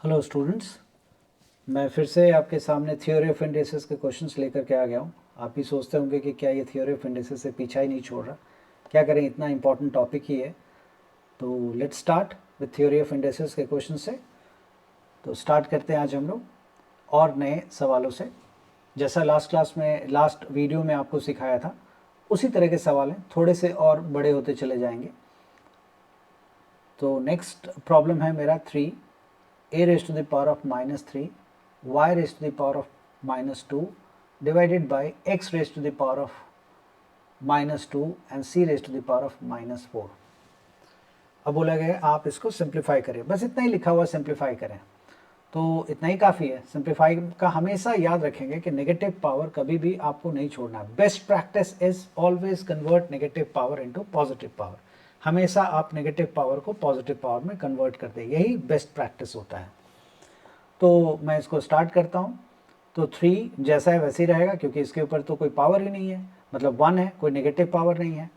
Hello students, मैं फिर से आपके सामने थ्योरी ऑफ इंडिसेस के क्वेश्चंस लेकर के आ गया हूँ। आप भी सोचते होंगे कि क्या ये थ्योरी ऑफ इंडिसेस से पीछा ही नहीं छोड़ रहा, क्या करें, इतना इंपॉर्टेंट टॉपिक ही है। तो let's start with theory of indices के क्वेश्चन से। तो स्टार्ट करते हैं आज हम लोग और नए सवालों से। जैसा लास्ट वीडियो में आपको सिखाया था उसी तरह के सवाल हैं, थोड़े से और बड़े होते चले जाएंगे। तो नेक्स्ट प्रॉब्लम है मेरा 3 a raised to the power of -3 y raised to the power of -2 divided by x raised to the power of -2 and c raised to the power of -4। अब बोला गया आप इसको सिंप्लीफाई करें, बस इतना ही लिखा हुआ सिंप्लीफाई करें, तो इतना ही काफ़ी है। सिंप्लीफाई का हमेशा याद रखेंगे कि नेगेटिव पावर कभी भी आपको नहीं छोड़ना है। Best practice is always convert negative power into positive power. हमेशा आप नेगेटिव पावर को पॉजिटिव पावर में कन्वर्ट कर दें, यही बेस्ट प्रैक्टिस होता है। तो मैं इसको स्टार्ट करता हूँ। तो 3 जैसा है वैसे ही रहेगा, क्योंकि इसके ऊपर तो कोई पावर ही नहीं है, मतलब 1 है, कोई नेगेटिव पावर नहीं है।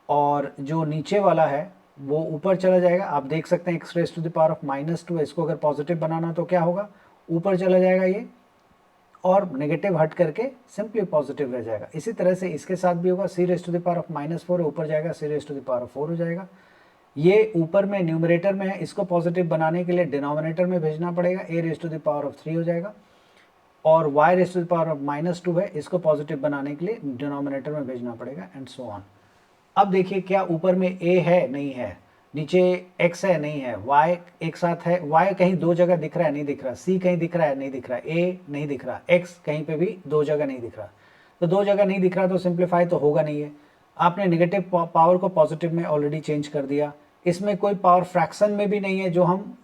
और जो नीचे वाला है वो ऊपर चला जाएगा। आप देख सकते हैं x raise to the power of -2 है, इसको अगर पॉजिटिव बनाना तो क्या होगा, ऊपर चला जाएगा ये, और नेगेटिव हट करके सिंपली पॉजिटिव रह जाएगा। इसी तरह से इसके साथ भी होगा, c raise to the power of -4 है, ऊपर जाएगा, c raise to the power of 4 हो जाएगा। ये ऊपर में न्यूमरेटर में है, इसको पॉजिटिव बनाने के लिए डिनोमिनेटर में भेजना पड़ेगा, a raise to the power of 3 हो जाएगा। और y raise to the power of -2 है, इसको पॉजिटिव बनाने के लिए डिनोमिनेटर में भेजना पड़ेगा, एंड सो ऑन। अब देखिए, क्या ऊपर में a है, नहीं है, नीचे x है, नहीं है, y एक साथ है, y कहीं दो जगह दिख रहा है, नहीं दिख रहा, c कहीं दिख रहा है, नहीं दिख रहा, a नहीं दिख रहा, x कहीं पे भी दो जगह नहीं दिख रहा। तो दो जगह नहीं दिख रहा तो सिंप्लीफाई तो होगा नहीं है। आपने नेगेटिव पावर को पॉजिटिव में ऑलरेडी चेंज कर दिया। इसमें कोई पावर फ्रैक्शन में भी नहीं है जो हम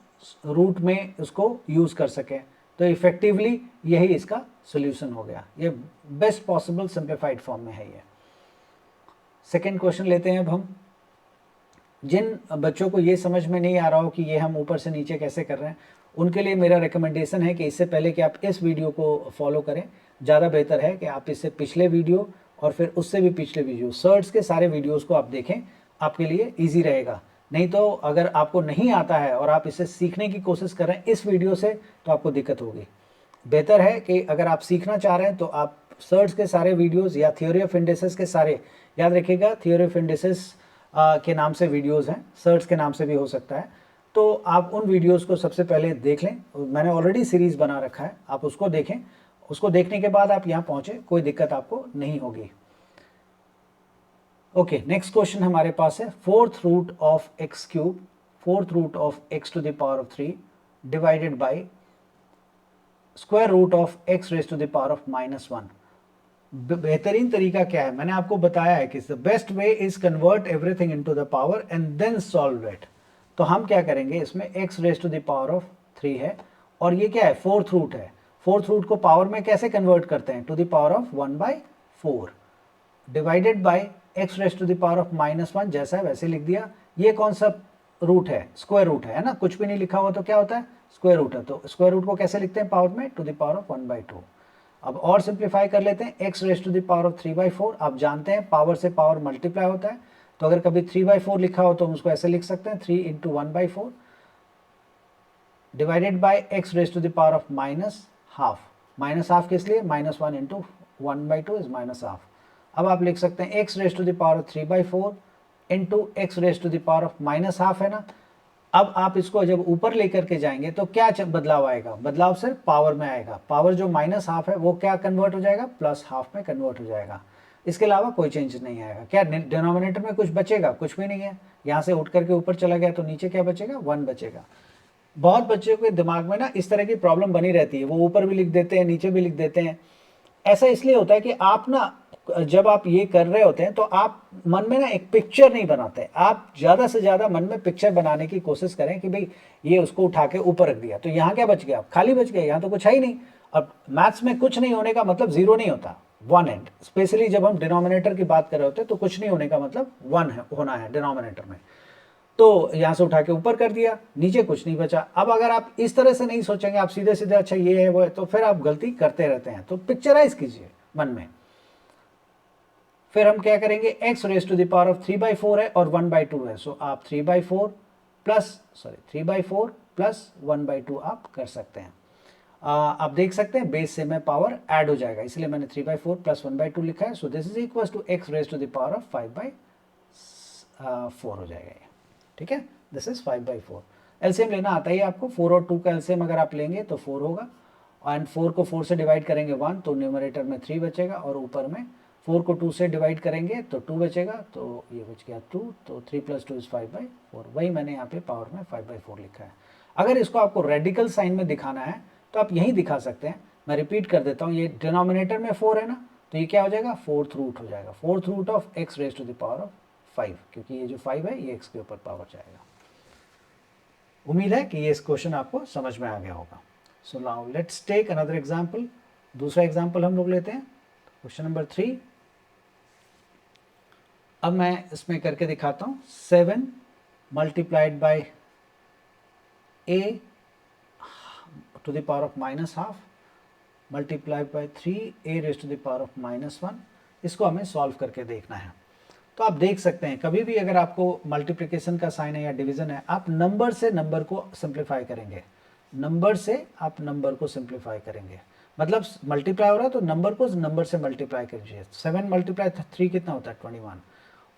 रूट में उसको यूज़ कर सकें, तो इफेक्टिवली यही इसका सोल्यूशन हो गया। ये बेस्ट पॉसिबल सिंप्लीफाइड फॉर्म में है ये। सेकेंड क्वेश्चन लेते हैं अब हम। जिन बच्चों को ये समझ में नहीं आ रहा हो कि ये हम ऊपर से नीचे कैसे कर रहे हैं, उनके लिए मेरा रिकमेंडेशन है कि इससे पहले कि आप इस वीडियो को फॉलो करें, ज़्यादा बेहतर है कि आप इससे पिछले वीडियो और फिर उससे भी पिछले वीडियो, सर्ट्स के सारे वीडियोस को आप देखें, आपके लिए इजी रहेगा। नहीं तो अगर आपको नहीं आता है और आप इसे सीखने की कोशिश कर रहे हैं इस वीडियो से, तो आपको दिक्कत होगी। बेहतर है कि अगर आप सीखना चाह रहे हैं तो आप सर्ट्स के सारे वीडियोस या थ्योरी ऑफ इंडिसेस के सारे, याद रखिएगा थ्योरी ऑफ इंडिसेस के नाम से वीडियोस हैं, सर्ट्स के नाम से भी हो सकता है, तो आप उन वीडियोस को सबसे पहले देख लें। मैंने ऑलरेडी सीरीज़ बना रखा है, आप उसको देखें। उसको देखने के बाद आप यहाँ पहुँचे, कोई दिक्कत आपको नहीं होगी। ओके, नेक्स्ट क्वेश्चन हमारे पास है 4th root of x cube, 4th root of x to the power of 3 divided by square root of x raise to the power of -1। बेहतरीन तरीका क्या है, मैंने आपको बताया है कि the best way is convert everything into the power and then solve it. तो हम क्या करेंगे, इसमें x raise to the power of 3 है, और ये क्या है, 4th रूट है। 4th रूट को पावर में कैसे कन्वर्ट करते हैं, to the power of 1/4 divided by x raise to the power of -1, जैसा है वैसे लिख दिया। ये कौन सा रूट है, स्क्वायर रूट है ना, कुछ भी नहीं लिखा हुआ तो क्या होता है, स्क्वायर रूट है। तो स्क्वायर रूट को कैसे लिखते हैं पावर में, टू द पावर ऑफ 1/2। अब और सिंप्लीफाई कर लेते हैं, x raise to the power of 3/4। आप जानते हैं पावर से पावर मल्टीप्लाई होता है, तो अगर कभी 3/4 लिखा हो तो हम उसको ऐसे लिख सकते हैं, 3 × 1/4 divided by x raise to the power of -½ -½ किस लिए, -1 × 1/2 इज -½ अब आप लिख सकते हैं x raise to the power of 3/4 into x raise to the power of -½ है ना। अब आप इसको जब ऊपर लेकर के जाएंगे तो क्या बदलाव आएगा, बदलाव सिर्फ पावर में आएगा। पावर जो -½ है वो क्या कन्वर्ट हो जाएगा, +½ में कन्वर्ट हो जाएगा। इसके अलावा कोई चेंज नहीं आएगा। क्या डिनोमिनेटर में कुछ बचेगा, कुछ भी नहीं है। यहाँ से उठ करके ऊपर चला गया तो नीचे क्या बचेगा, 1 बचेगा। बहुत बच्चों के दिमाग में ना इस तरह की प्रॉब्लम बनी रहती है, वो ऊपर भी लिख देते हैं, नीचे भी लिख देते हैं। ऐसा इसलिए होता है कि आप ना, जब आप ये कर रहे होते हैं तो आप मन में ना एक पिक्चर नहीं बनाते। आप ज़्यादा से ज़्यादा मन में पिक्चर बनाने की कोशिश करें कि भाई ये उसको उठा के ऊपर रख दिया तो यहाँ क्या बच गया, खाली बच गया, यहाँ तो कुछ है ही नहीं। अब मैथ्स में कुछ नहीं होने का मतलब जीरो नहीं होता, 1 एंड स्पेशली जब हम डिनोमिनेटर की बात कर रहे होते हैं तो कुछ नहीं होने का मतलब 1 है, होना है डिनोमिनेटर में। तो यहाँ से उठा के ऊपर कर दिया, नीचे कुछ नहीं बचा। अब अगर आप इस तरह से नहीं सोचेंगे, आप सीधे सीधे अच्छा ये है वो है, तो फिर आप गलती करते रहते हैं। तो पिक्चराइज कीजिए मन में। फिर हम क्या करेंगे, x raise to the power of 3/4 है और 1/2 है, सो आप 3/4 प्लस 1/2 आप कर सकते हैं। आप देख सकते हैं बेस से में पावर ऐड हो जाएगा, इसलिए मैंने 3/4 प्लस 1/2 लिखा है। So this is equal to x raise to the power of 5/4 हो जाएगा ये, ठीक है। This is 5/4। एलसीएम लेना आता ही आपको, 4 और 2 का एलसीएम अगर आप लेंगे तो 4 होगा, एंड 4 को 4 से डिवाइड करेंगे 1, तो न्यूमरेटर में 3 बचेगा, और ऊपर में 4 को 2 से डिवाइड करेंगे तो 2 बचेगा, तो ये बच गया 2, तो 3 + 2 इज 5/4। वही मैंने यहाँ पे पावर में 5/4 लिखा है। अगर इसको आपको रेडिकल साइन में दिखाना है तो आप यही दिखा सकते हैं। मैं रिपीट कर देता हूँ, ये डिनोमिनेटर में 4 है ना, तो ये क्या हो जाएगा, 4th रूट हो जाएगा, 4th root of x raise to the power of 5, क्योंकि ये जो 5 है ये x के ऊपर पावर जाएगा। उम्मीद है कि ये इस क्वेश्चन आपको समझ में आ गया होगा। So now let's take another example. दूसरा एग्जांपल हम लोग लेते हैं, क्वेश्चन नंबर 3। अब मैं इसमें करके दिखाता हूँ। 7 multiplied by a to the power of -12 multiplied by 3a raise to the power of -1। इसको हमें सॉल्व करके देखना है। तो आप देख सकते हैं, कभी भी अगर आपको मल्टीप्लिकेशन का साइन है या डिवीजन है, आप नंबर से नंबर को सिंप्लीफाई करेंगे, नंबर से आप नंबर को सिंप्लीफाई करेंगे। मतलब मल्टीप्लाई हो रहा है तो नंबर को नंबर से मल्टीप्लाई कीजिए। 7 मल्टीप्लाई 3 कितना होता है, 21।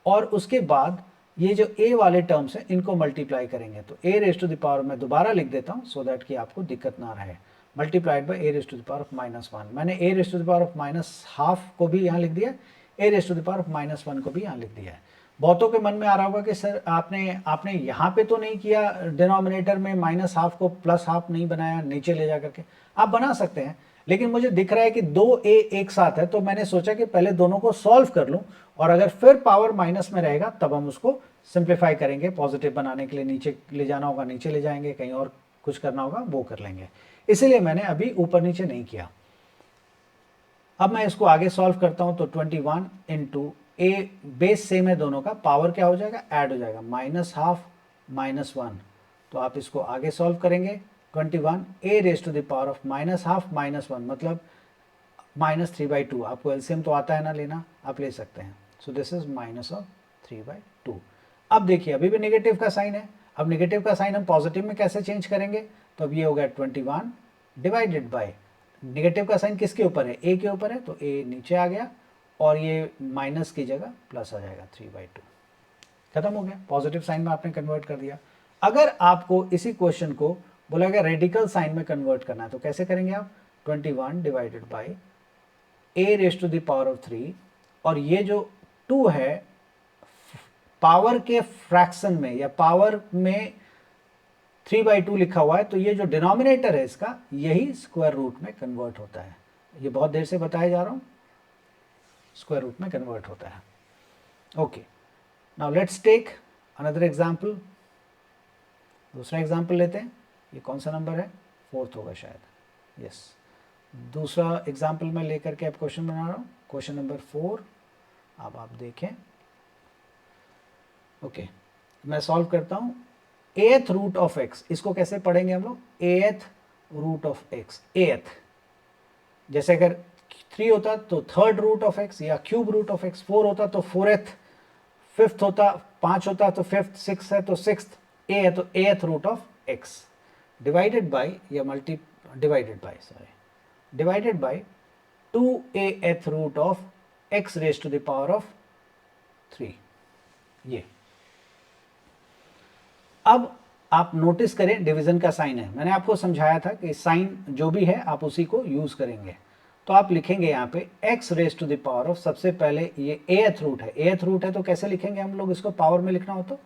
और उसके बाद ये जो a वाले टर्म्स हैं इनको मल्टीप्लाई करेंगे, तो a raise to the power मैं दोबारा लिख देता हूँ सो दैट कि आपको दिक्कत ना रहे। Multiplied by a raise to the power of -1, मैंने a raise to the power of -12 को भी यहाँ लिख दिया, a raise to the power of -1 को भी यहाँ लिख दिया है। बहुतों के मन में आ रहा होगा कि सर आपने यहाँ पे तो नहीं किया, डिनोमिनेटर में -12 को +12 नहीं बनाया नीचे ले जा करके। आप बना सकते हैं, लेकिन मुझे दिख रहा है कि 2a एक साथ है, तो मैंने सोचा कि पहले दोनों को सॉल्व कर लूं, और अगर फिर पावर माइनस में रहेगा तब हम उसको सिंप्लीफाई करेंगे। पॉजिटिव बनाने के लिए नीचे ले जाना होगा, नीचे ले जाएंगे, कहीं और कुछ करना होगा वो कर लेंगे, इसीलिए मैंने अभी ऊपर नीचे नहीं किया। अब मैं इसको आगे सॉल्व करता हूं, तो 21 इंटू ए, बेस सेम है दोनों का, पावर क्या हो जाएगा, ऐड हो जाएगा, -12 -1। तो आप इसको आगे सॉल्व करेंगे, 21 a raise to the power of -12 -1 मतलब -3/2। आपको एलसीएम तो आता है ना लेना, आप ले सकते हैं। सो दिस इज -3/2। अब देखिए अभी भी नेगेटिव का साइन है, अब नेगेटिव का साइन हम पॉजिटिव में कैसे चेंज करेंगे, तो अब ये हो गया 21 डिवाइडेड बाय, नेगेटिव का साइन किसके ऊपर है, a के ऊपर है, तो a नीचे आ गया, और ये माइनस की जगह प्लस आ जाएगा, 3/2। खत्म हो गया, पॉजिटिव साइन में आपने कन्वर्ट कर दिया। अगर आपको इसी क्वेश्चन को बोला गया रेडिकल साइन में कन्वर्ट करना है, तो कैसे करेंगे आप, 21 divided by a raise to the power of 3, और ये जो 2 है पावर के फ्रैक्शन में या पावर में 3/2 लिखा हुआ है, तो ये जो डिनोमिनेटर है इसका यही स्क्वायर रूट में कन्वर्ट होता है। ये बहुत देर से बताया जा रहा हूं, स्क्वायर रूट में कन्वर्ट होता है। Okay, now let's take another example. दूसरा एग्जांपल लेते हैं, ये कौन सा नंबर है, 4th होगा शायद, यस। दूसरा एग्जांपल मैं लेकर के अब क्वेश्चन बना रहा हूँ, क्वेश्चन नंबर 4। अब आप देखें, ओके, मैं सॉल्व करता हूँ। एथ रूट ऑफ एक्स, इसको कैसे पढ़ेंगे हम लोग, एथ रूट ऑफ एक्स, एथ, जैसे अगर 3 होता तो 3rd रूट ऑफ एक्स, या क्यूब रूट ऑफ एक्स, 4 होता तो 4th, 5th होता, 5 होता तो 5th, 6 है तो 6th, ए है तो एथ root of x, divided by या divided by 2a root of x raise to the power of 3। ये अब आप नोटिस करें डिवीजन का साइन है, मैंने आपको समझाया था कि साइन जो भी है आप उसी को यूज करेंगे। तो आप लिखेंगे यहाँ पे x raise to the power of, सबसे पहले ये एथ रूट है, एथ रूट है तो कैसे लिखेंगे हम लोग इसको, पावर में लिखना हो तो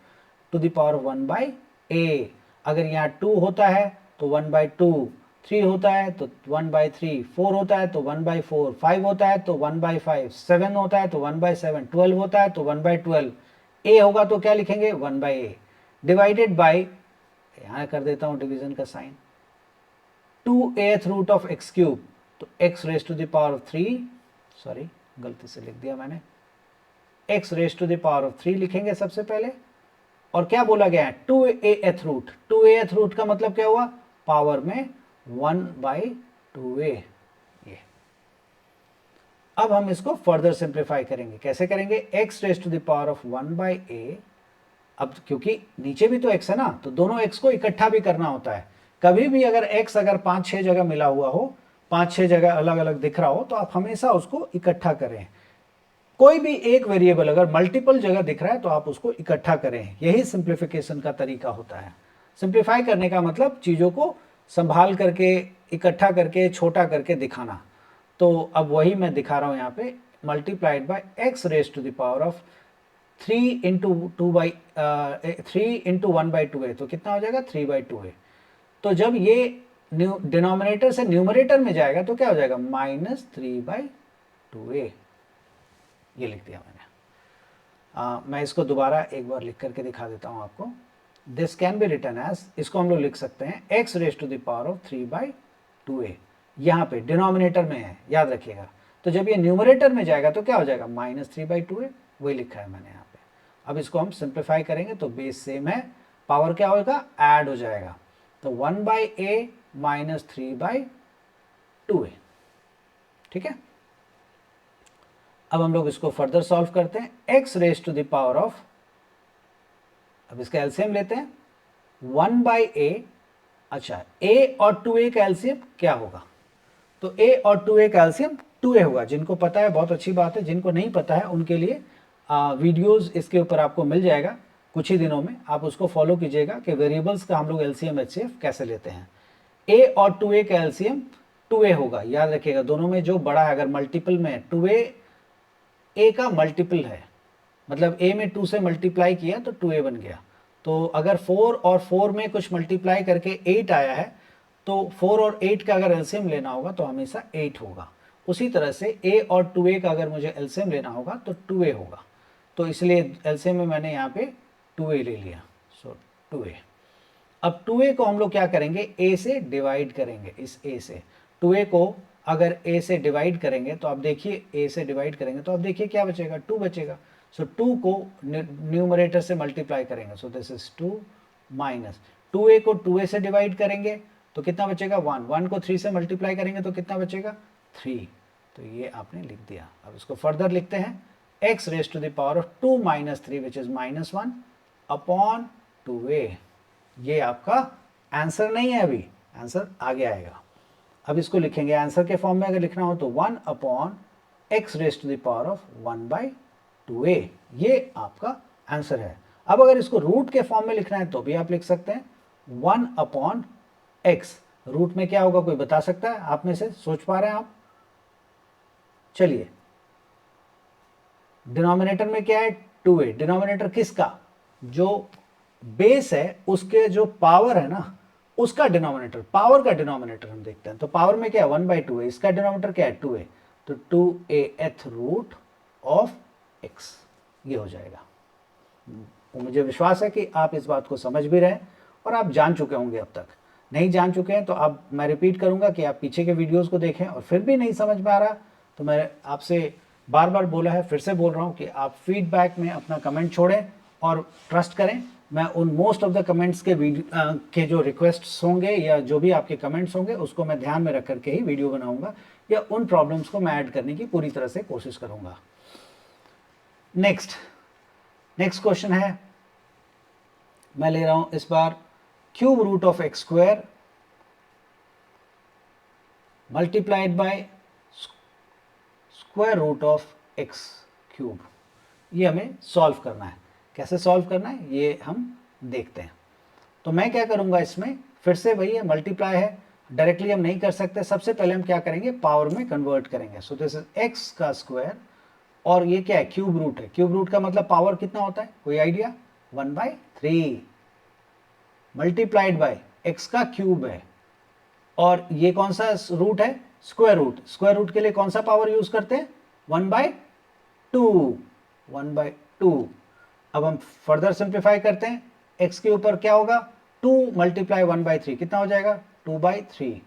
टू द पावर 1/a। अगर यहाँ 2 होता है तो 1/2, 3 होता है तो 1/3, 4 होता है तो 1/4, 5 होता है तो 1/5, 7 होता है तो 1/7, 12 होता है तो 1/12, a होगा तो क्या लिखेंगे 1/a, डिवाइडेड बाई, यहाँ कर देता हूँ डिवीजन का sign, 2a root of x cube, तो x raise to the power of 3, sorry गलती से लिख दिया मैंने, x raise to the power of 3 लिखेंगे सबसे पहले, और क्या बोला गया है 2a रूट, 2a रूट का मतलब क्या हुआ, पावर में 1/2a। ये अब हम इसको फर्दर सिंप्लीफाई करेंगे, कैसे करेंगे, x raise to the power of 1/a अब क्योंकि नीचे भी तो x है ना, तो दोनों x को इकट्ठा भी करना होता है। कभी भी अगर x अगर 5-6 जगह मिला हुआ हो, 5-6 जगह अलग अलग दिख रहा हो, तो आप हमेशा उसको इकट्ठा करें। कोई भी एक वेरिएबल अगर मल्टीपल जगह दिख रहा है तो आप उसको इकट्ठा करें। यही सिंप्लीफिकेशन का तरीका होता है। सिंप्लीफाई करने का मतलब चीज़ों को संभाल करके, इकट्ठा करके, छोटा करके दिखाना। तो अब वही मैं दिखा रहा हूँ यहाँ पे, multiplied by x raise to the power of 3 into 1/2a, तो कितना हो जाएगा 3/2a। तो जब ये डिनोमिनेटर से न्यूमरेटर में जाएगा तो क्या हो जाएगा -3/2a। ये लिख दिया मैंने। मैं इसको दोबारा एक बार लिख करके दिखा देता हूँ आपको। This can be written as, इसको हम लोग लिख सकते हैं x raise to the power of 3/2a। यहाँ पे डिनोमिनेटर में है, याद रखिएगा। तो जब ये न्यूमरेटर में जाएगा तो क्या हो जाएगा -3/2a, वही लिखा है मैंने यहाँ पे। अब इसको हम सिंप्लीफाई करेंगे तो बेस सेम है, पावर क्या होगा, ऐड हो जाएगा। तो 1/a माइनस 3/2a, ठीक है। अब हम लोग इसको फर्दर सॉल्व करते हैं। x raise to the power of, अब इसका एलसीएम लेते हैं, 1/a। अच्छा, a और 2a का एलसीएम क्या होगा, तो a और 2a का एलसीएम 2a होगा। जिनको पता है बहुत अच्छी बात है, जिनको नहीं पता है उनके लिए वीडियोस इसके ऊपर आपको मिल जाएगा कुछ ही दिनों में। आप उसको फॉलो कीजिएगा कि वेरिएबल्स का हम लोग एलसीएम एचसीएफ कैसे लेते हैं। a और 2a का एलसीएम 2a होगा, याद रखिएगा। दोनों में जो बड़ा है, अगर मल्टीपल में 2a a का मल्टीपल है, मतलब a में 2 से मल्टीप्लाई किया तो 2a बन गया। तो अगर 4 और 4 में कुछ मल्टीप्लाई करके 8 आया है, तो 4 और 8 का अगर एलसीएम लेना होगा तो हमेशा 8 होगा। उसी तरह से a और 2a का अगर मुझे एलसीएम लेना होगा तो 2a होगा। तो इसलिए एलसीएम में मैंने यहाँ पे 2a ले लिया, सो 2a। अब 2a को हम लोग क्या करेंगे, a से डिवाइड करेंगे। इस a से 2a को अगर a से डिवाइड करेंगे तो आप देखिए, a से डिवाइड करेंगे तो आप देखिए क्या बचेगा, 2 बचेगा। सो 2 को न्यूमरेटर से मल्टीप्लाई करेंगे, सो दिस इज 2 माइनस 2a को 2a से डिवाइड करेंगे तो कितना बचेगा 1। 1 को 3 से मल्टीप्लाई करेंगे तो कितना बचेगा 3। तो ये आपने लिख दिया। अब इसको फर्दर लिखते हैं, x raise to the power of 2 minus 3 which is -1 upon 2a। ये आपका आंसर नहीं है, अभी आंसर आगे आएगा। अब इसको लिखेंगे आंसर के फॉर्म में, अगर लिखना हो तो 1 upon x raise to the power of 1/2a। ये आपका आंसर है। अब अगर इसको रूट के फॉर्म में लिखना है तो भी आप लिख सकते हैं 1 अपॉन x। रूट में क्या होगा, कोई बता सकता है आप में से, सोच पा रहे हैं आप? चलिए, डिनोमिनेटर में क्या है 2a। डिनोमिनेटर किसका, जो बेस है उसके जो पावर है ना, उसका डिनोमिनेटर, पावर का डिनोमिनेटर हम देखते हैं। तो पावर में क्या है 1/2a, इसका डिनोमिनेटर क्या है 2a, तो 2a रूट ऑफ x, ये हो जाएगा। तो मुझे विश्वास है कि आप इस बात को समझ भी रहे हैं और आप जान चुके होंगे। अब तक नहीं जान चुके हैं तो अब मैं रिपीट करूंगा कि आप पीछे के वीडियोस को देखें, और फिर भी नहीं समझ में आ रहा तो मैं आपसे बार बार बोला है, फिर से बोल रहा हूं कि आप फीडबैक में अपना कमेंट छोड़ें और ट्रस्ट करें। मैं उन मोस्ट ऑफ द कमेंट्स के जो रिक्वेस्ट्स होंगे या जो भी आपके कमेंट्स होंगे उसको मैं ध्यान में रख करके ही वीडियो बनाऊंगा, या उन प्रॉब्लम्स को मैं ऐड करने की पूरी तरह से कोशिश करूंगा। नेक्स्ट क्वेश्चन है, मैं ले रहा हूं इस बार cube root of x square multiplied by square root of x cube. ये हमें सॉल्व करना है। कैसे सॉल्व करना है ये हम देखते हैं। तो मैं क्या करूंगा, इसमें फिर से वही है, मल्टीप्लाई है, डायरेक्टली हम नहीं कर सकते। सबसे पहले हम क्या करेंगे, पावर में कन्वर्ट करेंगे। सो दिस इज एक्स का स्क्वायर, और ये क्या है क्यूब रूट है। क्यूब रूट का मतलब पावर कितना होता है, कोई आइडिया, 1/3 मल्टीप्लाइड बाय एक्स का क्यूब है, और ये कौन सा रूट है, स्क्वायर रूट। स्क्वायर रूट के लिए कौन सा पावर यूज करते हैं, 1/2। अब हम फर्दर सिंप्लीफाई करते हैं, x के ऊपर क्या होगा 2 मल्टीप्लाई 1/3 कितना हो जाएगा 2/3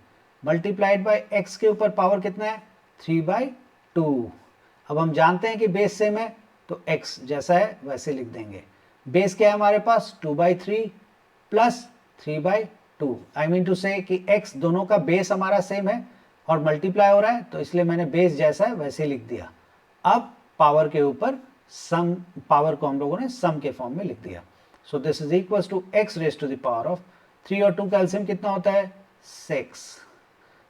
मल्टीप्लाइड बाय x के ऊपर पावर कितना है 3/2। अब हम जानते हैं कि बेस सेम है तो x जैसा है वैसे लिख देंगे। बेस क्या है हमारे पास 2/3 प्लस 3/2, आई मीन टू से कि x दोनों का बेस हमारा सेम है और मल्टीप्लाई हो रहा है, तो इसलिए मैंने बेस जैसा है वैसे लिख दिया। अब पावर के ऊपर सम, पावर को हम लोगों ने सम के फॉर्म में लिख दिया। So this is equal to x raise to the power of 3 और 2 का एलसीएम कितना होता है 6।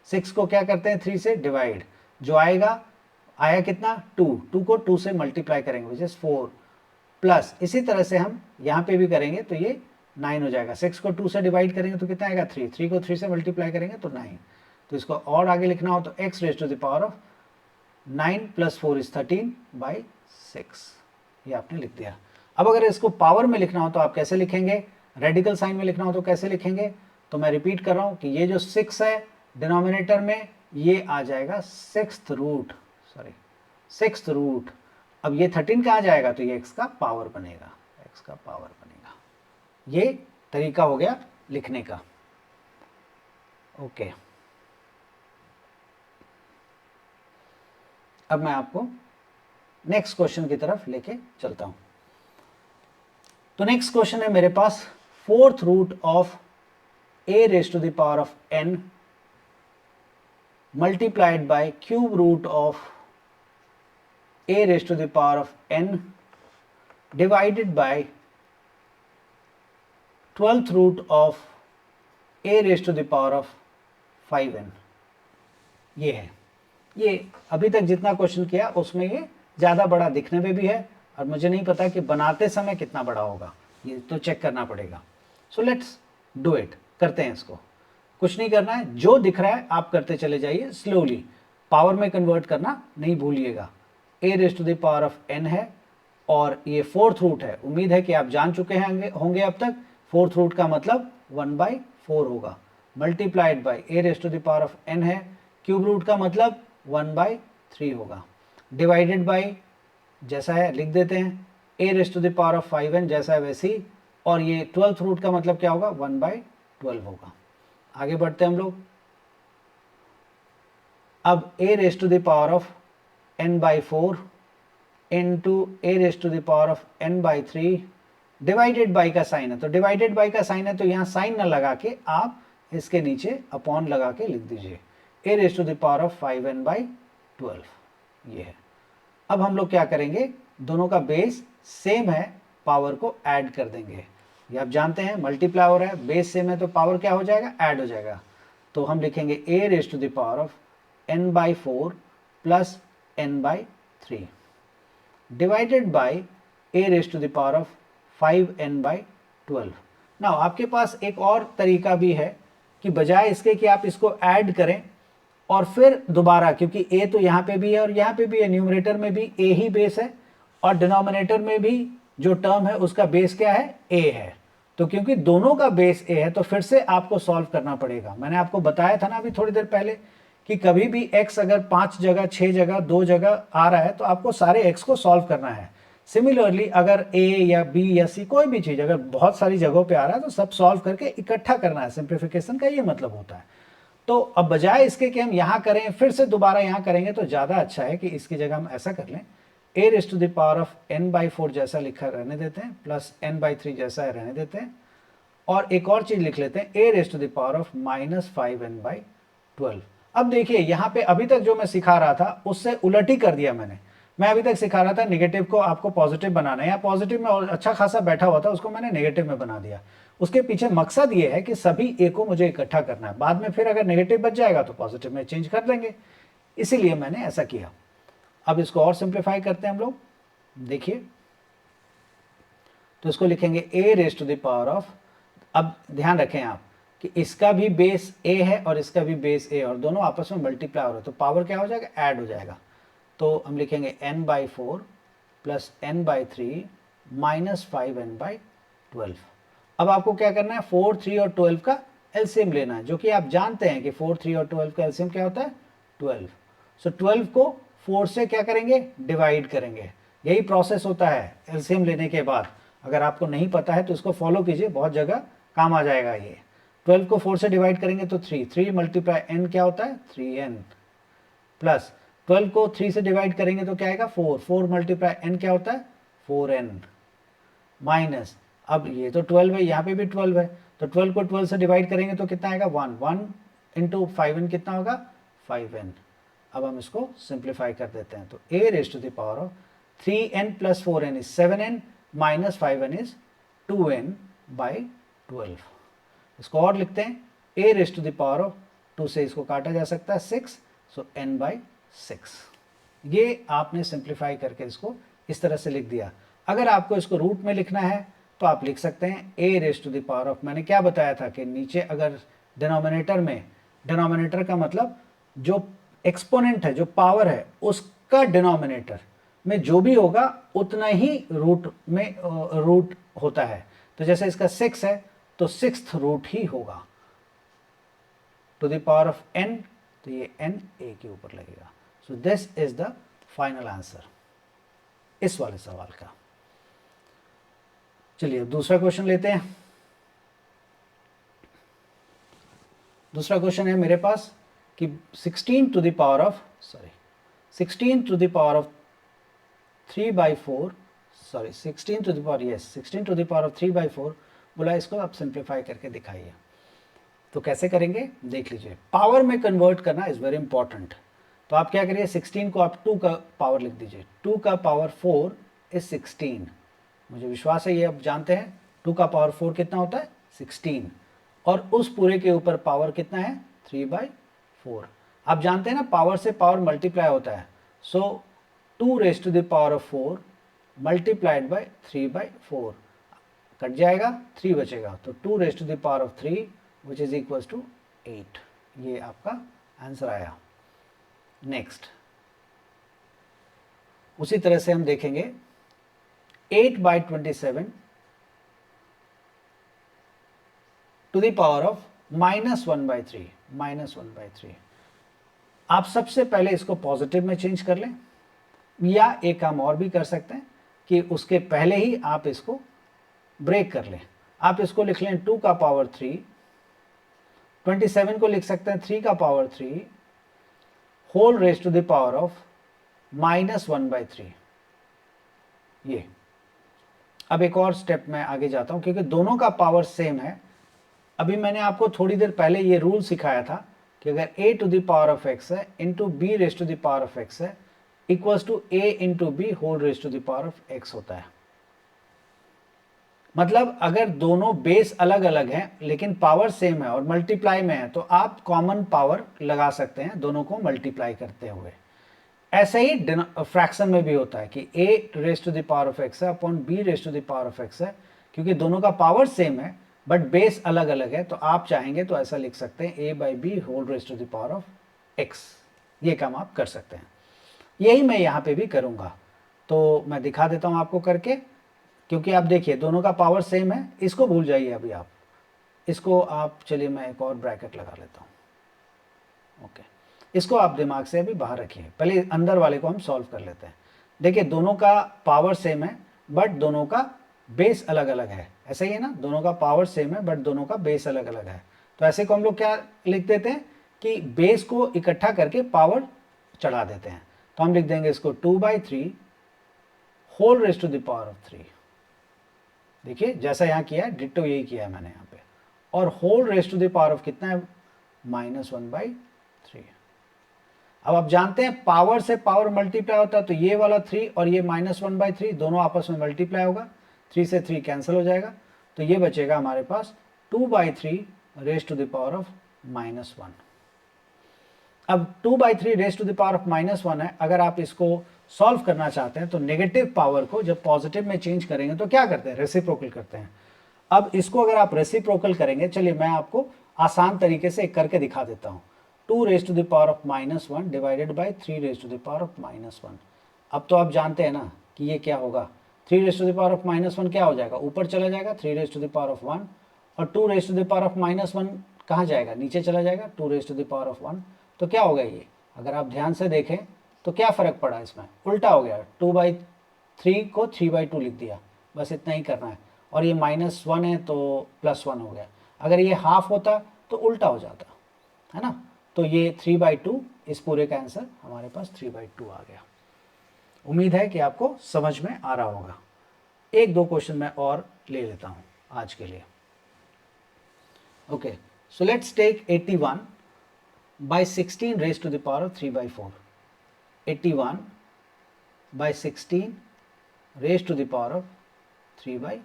6 को क्या करते हैं 3 से डिवाइड, जो आया कितना 2, 2 को 2 से मल्टीप्लाई करेंगे विच इज 4 प्लस इसी तरह से हम यहाँ पे भी करेंगे तो ये 9 हो जाएगा। 6 को 2 से डिवाइड करेंगे तो कितना आएगा 3, 3 को 3 से मल्टीप्लाई करेंगे तो 9। तो इसको और आगे लिखना हो तो x raise to the power of 9 plus 4 is 13/6, ये आपने लिख दिया। अब अगर इसको पावर में लिखना हो तो आप कैसे लिखेंगे, रेडिकल साइन में लिखना हो तो कैसे लिखेंगे, तो मैं रिपीट कर रहा हूं कि ये जो 6 है डिनोमिनेटर में ये आ जाएगा सिक्स्थ रूट। अब ये 13 कहाँ जाएगा तो ये x का पावर बनेगा, ये तरीका हो गया लिखने का। ओके, अब मैं आपको नेक्स्ट क्वेश्चन की तरफ लेके चलता हूं। तो नेक्स्ट क्वेश्चन है मेरे पास 4th root of a raise to the power of n multiplied by cube root of a raised to the power of n divided by 12th root of a raised to the power of 5n। ये है, ये अभी तक जितना question किया उसमें ये ज़्यादा बड़ा दिखने में भी है और मुझे नहीं पता कि बनाते समय कितना बड़ा होगा, ये तो चेक करना पड़ेगा। सो लेट्स डू इट, करते हैं इसको। कुछ नहीं करना है, जो दिख रहा है आप करते चले जाइए स्लोली, पावर में कन्वर्ट करना नहीं भूलिएगा। a raise to the power of n है और ये 4th रूट है, उम्मीद है कि आप जान चुके होंगे अब तक। 4th रूट का मतलब 1/4 होगा, multiplied by a raise to the power of n है, क्यूब रूट का मतलब 1/3 होगा, डिवाइडेड बाय जैसा है लिख देते हैं a raise to the power of 5n जैसा है वैसे ही, और ये 12th रूट का मतलब क्या होगा 1/12 होगा। आगे बढ़ते हैं हम लोग। अब a raise to the power of n/4 into a raise to the power of n/3 divided by का साइन है, तो डिवाइडेड बाई का साइन है तो यहाँ साइन ना लगा के आप इसके नीचे अपॉन लगा के लिख दीजिए a raise to the power of 5n/12, ये है। अब हम लोग क्या करेंगे, दोनों का बेस सेम है, पावर को ऐड कर देंगे। ये आप जानते हैं मल्टीप्लाई हो रहा है, बेस सेम है तो पावर क्या हो जाएगा ऐड हो जाएगा। तो हम लिखेंगे a raise to the power of n/4 plus n/3 divided by a raise to the power of 5n/12। Now आपके पास एक और तरीका भी है कि बजाय इसके कि आप इसको ऐड करें और फिर दोबारा, क्योंकि a तो यहाँ पे भी है और यहाँ पे भी है, न्यूमरेटर में भी a ही बेस है और डिनोमिनेटर में भी जो टर्म है उसका बेस क्या है a है, तो क्योंकि दोनों का बेस a है तो फिर से आपको सॉल्व करना पड़ेगा। मैंने आपको बताया था ना अभी थोड़ी देर पहले कि कभी भी x अगर 5 जगह 6 जगह 2 जगह आ रहा है तो आपको सारे x को सॉल्व करना है। सिमिलरली अगर a या b या c कोई भी चीज अगर बहुत सारी जगहों पे आ रहा है तो सब सॉल्व करके इकट्ठा करना है, सिंप्लीफिकेशन का ये मतलब होता है। तो अब बजाय इसके कि हम यहाँ करें फिर से दोबारा यहाँ करेंगे तो ज़्यादा अच्छा है कि इसकी जगह हम ऐसा कर लें, a raise to the power of n/4 जैसा लिखा रहने देते हैं प्लस n/3 जैसा है रहने देते हैं, और एक और चीज़ लिख लेते हैं a raise to the power of -5n/12। अब देखिए यहाँ पे अभी तक जो मैं सिखा रहा था उससे उलट ही कर दिया मैंने। मैं अभी तक सिखा रहा था नेगेटिव को आपको पॉजिटिव बनाना है, या पॉजिटिव में और अच्छा खासा बैठा हुआ था उसको मैंने नेगेटिव में बना दिया। उसके पीछे मकसद ये है कि सभी ए को मुझे इकट्ठा करना है, बाद में फिर अगर नेगेटिव बच जाएगा तो पॉजिटिव में चेंज कर देंगे, इसीलिए मैंने ऐसा किया। अब इसको और सिंप्लीफाई करते हैं हम लोग, देखिए तो इसको लिखेंगे a raise to the power of, अब ध्यान रखें आप कि इसका भी बेस a है और इसका भी बेस a और दोनों आपस में मल्टीप्लाई हो रहे हैं तो पावर क्या हो जाएगा ऐड हो जाएगा। तो हम लिखेंगे n/4 plus n/3 minus 5n/12। अब आपको क्या करना है 4, 3 और 12 का एलसीएम लेना है, जो कि आप जानते हैं कि 4, 3 और 12 का एलसीएम क्या होता है 12। सो 12 को 4 से क्या करेंगे डिवाइड करेंगे, यही प्रोसेस होता है एलसीएम लेने के बाद। अगर आपको नहीं पता है तो इसको फॉलो कीजिए, बहुत जगह काम आ जाएगा ये। 12 को 4 से डिवाइड करेंगे तो 3, 3 मल्टीप्लाई n क्या होता है 3n, प्लस 12 को 3 से डिवाइड करेंगे तो क्या आएगा 4, 4 मल्टीप्लाई n क्या होता है 4n, माइनस अब ये तो 12 है यहाँ पे भी 12 है तो 12 को 12 से डिवाइड करेंगे तो कितना आएगा 1, 1 इंटू 5n कितना होगा 5n। अब हम इसको सिंप्लीफाई कर देते हैं तो a raise to the power of 3n plus 4n is 7n minus 5n is 2n/12। इसको और लिखते हैं, a raise to the power of 2 से इसको काटा जा सकता है 6, सो n/6। ये आपने सिंप्लीफाई करके इसको इस तरह से लिख दिया। अगर आपको इसको रूट में लिखना है तो आप लिख सकते हैं a raise to the power of, मैंने क्या बताया था कि नीचे अगर डिनोमिनेटर में, डिनोमिनेटर का मतलब जो एक्सपोनेंट है, जो पावर है, उसका डिनोमिनेटर में जो भी होगा उतना ही रूट में रूट होता है। तो जैसे इसका 6 है तो 6th रूट ही होगा to the power of n, तो ये n a के ऊपर लगेगा। So this is the final answer इस वाले सवाल का। चलिए अब दूसरा क्वेश्चन लेते हैं। दूसरा क्वेश्चन है मेरे पास कि 16 to the power of 16 to the power of 3/4, 16 to the power, yes 16 to the power of 3/4 बोला, इसको आप सिंप्लीफाई करके दिखाइए। तो कैसे करेंगे देख लीजिए। पावर में कन्वर्ट करना इज वेरी इंपॉर्टेंट। तो आप क्या करिए, 16 को आप 2 का पावर लिख दीजिए। 2 का पावर 4 इज 16। मुझे विश्वास है ये आप जानते हैं 2 का पावर 4 कितना होता है 16, और उस पूरे के ऊपर पावर कितना है 3/4। आप जानते हैं ना पावर से पावर मल्टीप्लाई होता है, so 2 raise to the power of 4 multiplied by 3/4 cut जाएगा, 3 बचेगा, तो 2 raise to the power of 3 which is equal to 8। ये आपका आंसर आया। नेक्स्ट उसी तरह से हम देखेंगे 8/27 टू द पावर ऑफ -1/3, -1/3। आप सबसे पहले इसको पॉजिटिव में चेंज कर लें, या एक काम और भी कर सकते हैं कि उसके पहले ही आप इसको ब्रेक कर लें। आप इसको लिख लें 2 का पावर 3, 27 को लिख सकते हैं 3 का power 3 whole raise to the power of -1/3। ये अब एक और स्टेप में आगे जाता हूं क्योंकि दोनों का पावर सेम है। अभी मैंने आपको थोड़ी देर पहले ये रूल सिखाया था कि अगर a to the power of x है into b raise to the power of x है equals to a into b whole raise to the power of x होता है। मतलब अगर दोनों बेस अलग अलग हैं लेकिन पावर सेम है और मल्टीप्लाई में है तो आप कॉमन पावर लगा सकते हैं दोनों को मल्टीप्लाई करते हुए। ऐसे ही फ्रैक्शन में भी होता है कि a raise to the power of x है upon b raise to the power of x है, क्योंकि दोनों का पावर सेम है बट बेस अलग अलग है, तो आप चाहेंगे तो ऐसा लिख सकते हैं a/b whole raise to the power of x। ये काम आप कर सकते हैं। यही मैं यहाँ पे भी करूँगा, तो मैं दिखा देता हूँ आपको करके, क्योंकि आप देखिए दोनों का पावर सेम है। इसको भूल जाइए अभी आप, इसको आप, चलिए मैं एक और ब्रैकेट लगा लेता हूँ। ओके, इसको आप दिमाग से अभी बाहर रखिए, पहले अंदर वाले को हम सॉल्व कर लेते हैं। देखिए दोनों का पावर सेम है बट दोनों का बेस अलग अलग है, ऐसा ही है ना, दोनों का पावर सेम है बट दोनों का बेस अलग अलग है। तो ऐसे को हम लोग क्या लिख देते हैं कि बेस को इकट्ठा करके पावर चढ़ा देते हैं। तो हम लिख देंगे इसको 2/3 whole raise to the power of 3। देखिए जैसा यहाँ किया है डिट्टो यही किया है मैंने यहाँ पे, और whole raise to the power of कितना है -1/3। अब आप जानते हैं पावर से पावर मल्टीप्लाई होता है, तो ये वाला 3 और ये -1/3 दोनों आपस में मल्टीप्लाई होगा, 3 से 3 कैंसिल हो जाएगा, तो ये बचेगा हमारे पास 2/3 raise to the power of -1। अब 2/3 raise to the power of -1 है। अगर आप इसको सॉल्व करना चाहते हैं तो नेगेटिव पावर को जब पॉजिटिव में चेंज करेंगे तो क्या करते हैं, रेसिप्रोकल करते हैं। अब इसको अगर आप रेसिप्रोकल करेंगे, चलिए मैं आपको आसान तरीके से एक करके दिखा देता हूँ। 2 raise to the power of -1 divided by 3 raise to the power of -1। अब तो आप जानते हैं ना कि ये क्या होगा, 3 raise to the power of -1 क्या हो जाएगा, ऊपर चला जाएगा 3 raise to the power of 1, और 2 raise to the power of -1 कहाँ जाएगा, नीचे चला जाएगा 2 raise to the power of 1। तो क्या होगा ये, अगर आप ध्यान से देखें तो क्या फ़र्क पड़ा इसमें, उल्टा हो गया। 2/3 को 3/2 लिख दिया, बस इतना ही करना है। और ये -1 है तो +1 हो गया। अगर ये हाफ होता तो उल्टा हो जाता, है ना। तो ये 3/2, इस पूरे का आंसर हमारे पास 3/2 आ गया। उम्मीद है कि आपको समझ में आ रहा होगा। एक दो क्वेश्चन मैं और ले लेता हूँ आज के लिए। Okay, so let's take 81/16 raise to the power of 3/4। 81/16 raise to the power of 3/4।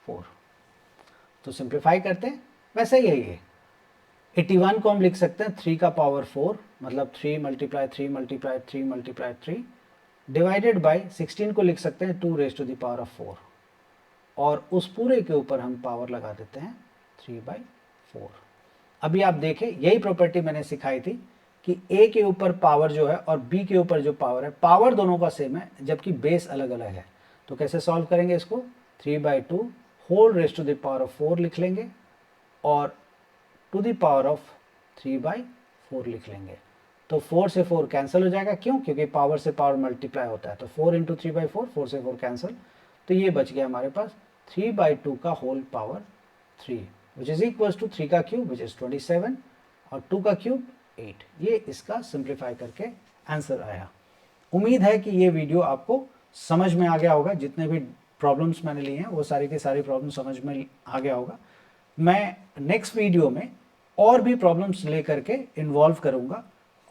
4। तो सिंप्लीफाई करते हैं, वैसे ही है ये। 81 को हम लिख सकते हैं 3 का पावर 4, मतलब 3 multiply 3 multiply 3 multiply 3 divided by 16 को लिख सकते हैं 2 raise to the power of 4, और उस पूरे के ऊपर हम पावर लगा देते हैं 3/4। अभी आप देखें, यही प्रॉपर्टी मैंने सिखाई थी कि a के ऊपर पावर जो है और b के ऊपर जो पावर है, पावर दोनों का सेम है जबकि बेस अलग अलग है। तो कैसे सॉल्व करेंगे इसको, 3/2 whole raise to the power of 4 लिख लेंगे और टू द पावर ऑफ 3/4 लिख लेंगे। तो 4 से 4 कैंसिल हो जाएगा, क्यों? क्योंकि पावर से पावर मल्टीप्लाई होता है। तो 4 इंटू 3/4, 4 से 4 कैंसिल, तो ये बच गया हमारे पास 3/2 का whole power 3 which is equals to 3 का क्यूब विच इज 27 और 2 का क्यूब 8। ये इसका सिंप्लीफाई करके आंसर आया। उम्मीद है कि ये वीडियो आपको समझ में आ गया होगा। जितने भी प्रॉब्लम्स मैंने लिए हैं वो सारी की सारी प्रॉब्लम समझ में आ गया होगा। मैं नेक्स्ट वीडियो में और भी प्रॉब्लम्स लेकर के इन्वॉल्व करूंगा,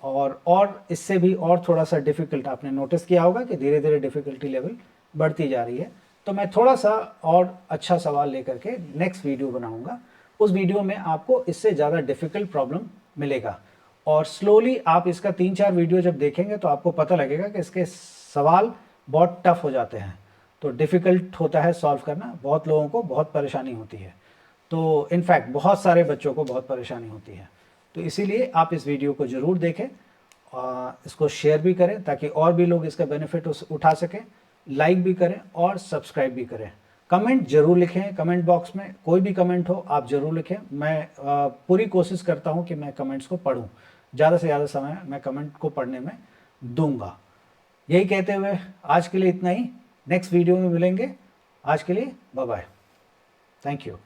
और इससे भी और थोड़ा सा डिफ़िकल्ट। आपने नोटिस किया होगा कि धीरे धीरे डिफ़िकल्टी लेवल बढ़ती जा रही है। तो मैं थोड़ा सा और अच्छा सवाल लेकर के नेक्स्ट वीडियो बनाऊंगा। उस वीडियो में आपको इससे ज़्यादा डिफ़िकल्ट प्रॉब्लम मिलेगा, और स्लोली आप इसका 3-4 वीडियो जब देखेंगे तो आपको पता लगेगा कि इसके सवाल बहुत टफ हो जाते हैं। तो डिफ़िकल्ट होता है सॉल्व करना, बहुत लोगों को बहुत परेशानी होती है। तो इनफैक्ट बहुत सारे बच्चों को बहुत परेशानी होती है। तो इसीलिए आप इस वीडियो को ज़रूर देखें, इसको शेयर भी करें ताकि और भी लोग इसका बेनिफिट उठा सकें, लाइक भी करें और सब्सक्राइब भी करें। कमेंट जरूर लिखें, कमेंट बॉक्स में कोई भी कमेंट हो आप ज़रूर लिखें। मैं पूरी कोशिश करता हूं कि मैं कमेंट्स को पढूं, ज़्यादा से ज़्यादा समय मैं कमेंट को पढ़ने में दूंगा। यही कहते हुए आज के लिए इतना ही, नेक्स्ट वीडियो में मिलेंगे। आज के लिए बाय बाय, थैंक यू।